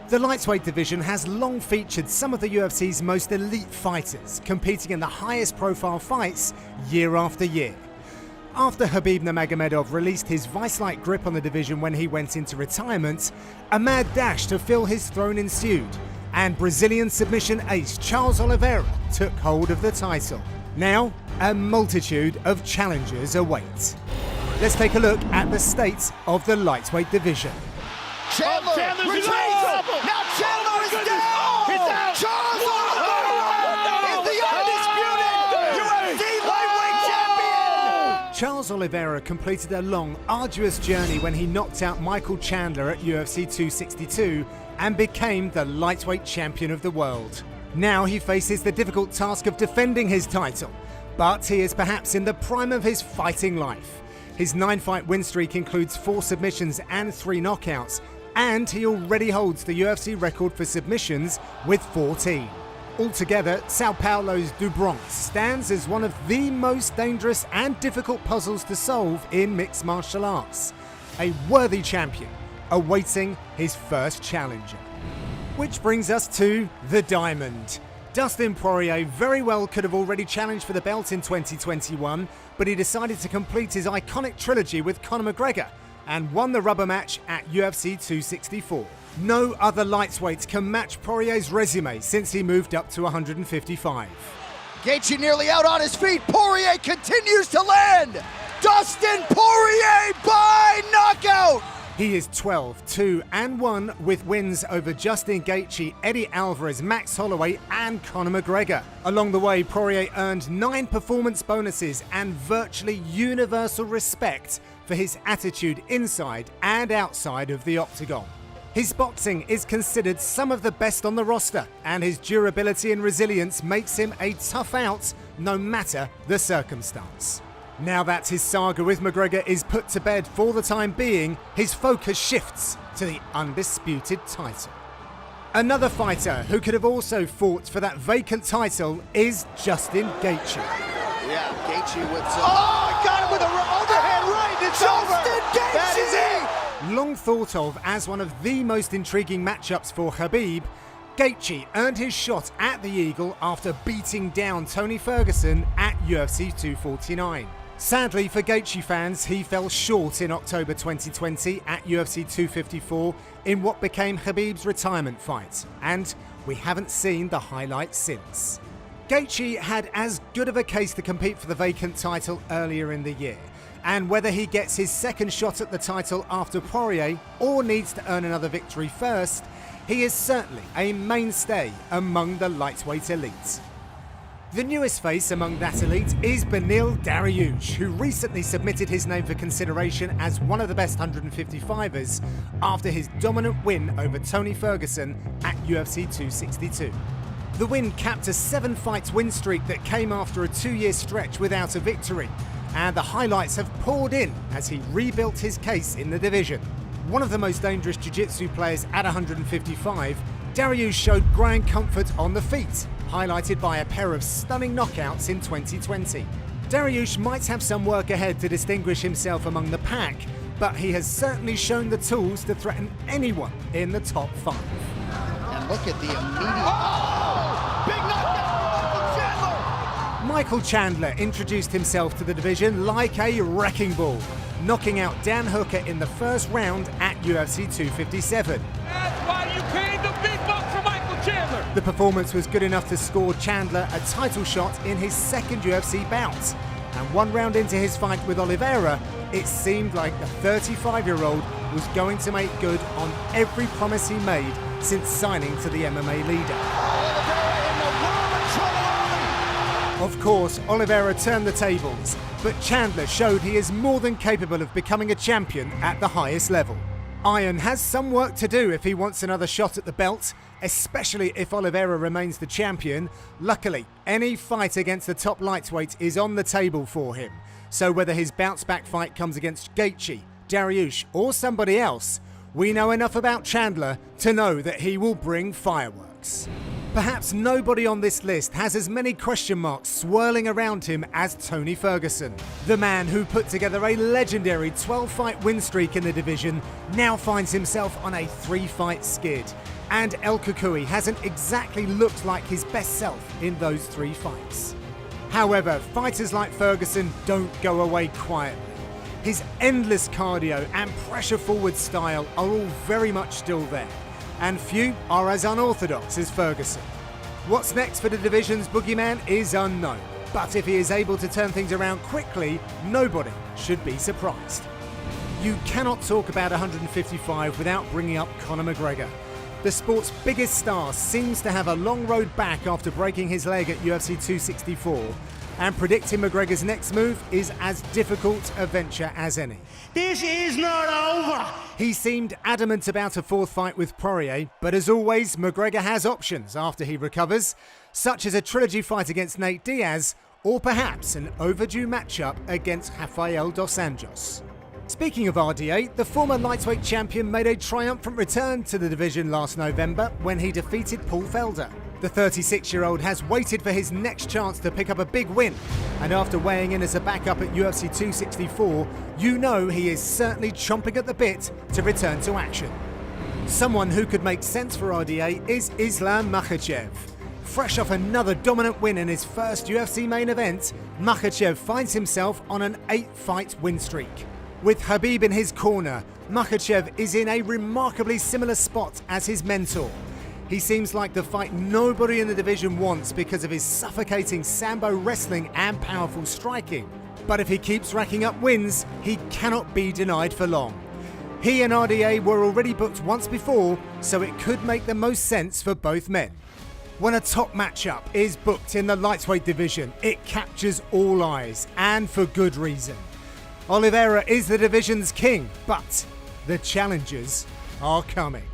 The lightweight division has long featured some of the UFC's most elite fighters, competing in the highest profile fights year after year. After Khabib Nurmagomedov released his vice-like grip on the division when he went into retirement, a mad dash to fill his throne ensued, and Brazilian submission ace Charles Oliveira took hold of the title. Now, a multitude of challengers await. Let's take a look at the state of the lightweight division. Chandler retreats! Now Chandler is down! He's out! Charles Oliveira is the undisputed UFC lightweight champion! Charles Oliveira completed a long, arduous journey when he knocked out Michael Chandler at UFC 262 and became the lightweight champion of the world. Now he faces the difficult task of defending his title, but he is perhaps in the prime of his fighting life. His 9-fight win streak includes 4 submissions and 3 knockouts, and he already holds the UFC record for submissions with 14. Altogether, Sao Paulo's do Bronx stands as one of the most dangerous and difficult puzzles to solve in mixed martial arts. A worthy champion awaiting his first challenger. Which brings us to the Diamond. Dustin Poirier very well could have already challenged for the belt in 2021, but he decided to complete his iconic trilogy with Conor McGregor and won the rubber match at UFC 264. No other lightweight can match Poirier's resume since he moved up to 155. Gaethje nearly out on his feet. Poirier continues to land. Dustin Poirier by knockout. He is 12-2-1 with wins over Justin Gaethje, Eddie Alvarez, Max Holloway and Conor McGregor. Along the way, Poirier earned 9 performance bonuses and virtually universal respect for his attitude inside and outside of the octagon. His boxing is considered some of the best on the roster, and his durability and resilience makes him a tough out no matter the circumstance. Now that his saga with McGregor is put to bed for the time being, his focus shifts to the undisputed title. Another fighter who could have also fought for that vacant title is Justin Gaethje. Yeah, Gaethje with some... Oh, got him with an overhand right. It's Justin Gaethje! That is it! Long thought of as one of the most intriguing matchups for Khabib, Gaethje earned his shot at the Eagle after beating down Tony Ferguson at UFC 249. Sadly for Gaethje fans, he fell short in October 2020 at UFC 254 in what became Khabib's retirement fight, and we haven't seen the highlights since. Gaethje had as good of a case to compete for the vacant title earlier in the year, and whether he gets his second shot at the title after Poirier or needs to earn another victory first, he is certainly a mainstay among the lightweight elites. The newest face among that elite is Beneil Dariush, who recently submitted his name for consideration as one of the best 155ers after his dominant win over Tony Ferguson at UFC 262. The win capped a 7-fight win streak that came after a 2-year stretch without a victory, and the highlights have poured in as he rebuilt his case in the division. One of the most dangerous jiu-jitsu players at 155, Dariush showed growing comfort on the feet, highlighted by a pair of stunning knockouts in 2020. Dariush might have some work ahead to distinguish himself among the pack, but he has certainly shown the tools to threaten anyone in the top 5. And look at the immediate... Oh! Big knockout from Michael Chandler introduced himself to the division like a wrecking ball, knocking out Dan Hooker in the first round at UFC 257. That's why you paid the big bucks for Michael Chandler. The performance was good enough to score Chandler a title shot in his second UFC bout. And 1 round into his fight with Oliveira, it seemed like the 35-year-old was going to make good on every promise he made since signing to the MMA leader. Of course, Oliveira turned the tables, but Chandler showed he is more than capable of becoming a champion at the highest level. Iron has some work to do if he wants another shot at the belt, especially if Oliveira remains the champion. Luckily, any fight against the top lightweight is on the table for him. So whether his bounce-back fight comes against Gaethje, Dariush or somebody else, we know enough about Chandler to know that he will bring fireworks. Perhaps nobody on this list has as many question marks swirling around him as Tony Ferguson. The man who put together a legendary 12-fight win streak in the division now finds himself on a 3-fight skid. and El Cucuy hasn't exactly looked like his best self in those 3 fights. However, fighters like Ferguson don't go away quietly. His endless cardio and pressure forward style are all very much still there, and few are as unorthodox as Ferguson. What's next for the division's boogeyman is unknown, but if he is able to turn things around quickly, nobody should be surprised. You cannot talk about 155 without bringing up Conor McGregor. The sport's biggest star seems to have a long road back after breaking his leg at UFC 264, and predicting McGregor's next move is as difficult a venture as any. This is not over! He seemed adamant about a 4th fight with Poirier, but as always, McGregor has options after he recovers, such as a trilogy fight against Nate Diaz, or perhaps an overdue matchup against Rafael dos Anjos. Speaking of RDA, the former lightweight champion made a triumphant return to the division last November when he defeated Paul Felder. The 36-year-old has waited for his next chance to pick up a big win, and after weighing in as a backup at UFC 264, you know he is certainly chomping at the bit to return to action. Someone who could make sense for RDA is Islam Makhachev. Fresh off another dominant win in his first UFC main event, Makhachev finds himself on an 8-fight win streak. With Khabib in his corner, Makhachev is in a remarkably similar spot as his mentor. He seems like the fight nobody in the division wants because of his suffocating sambo wrestling and powerful striking. But if he keeps racking up wins, he cannot be denied for long. He and RDA were already booked once before, so it could make the most sense for both men. When a top matchup is booked in the lightweight division, it captures all eyes, and for good reason. Oliveira is the division's king, but the challengers are coming.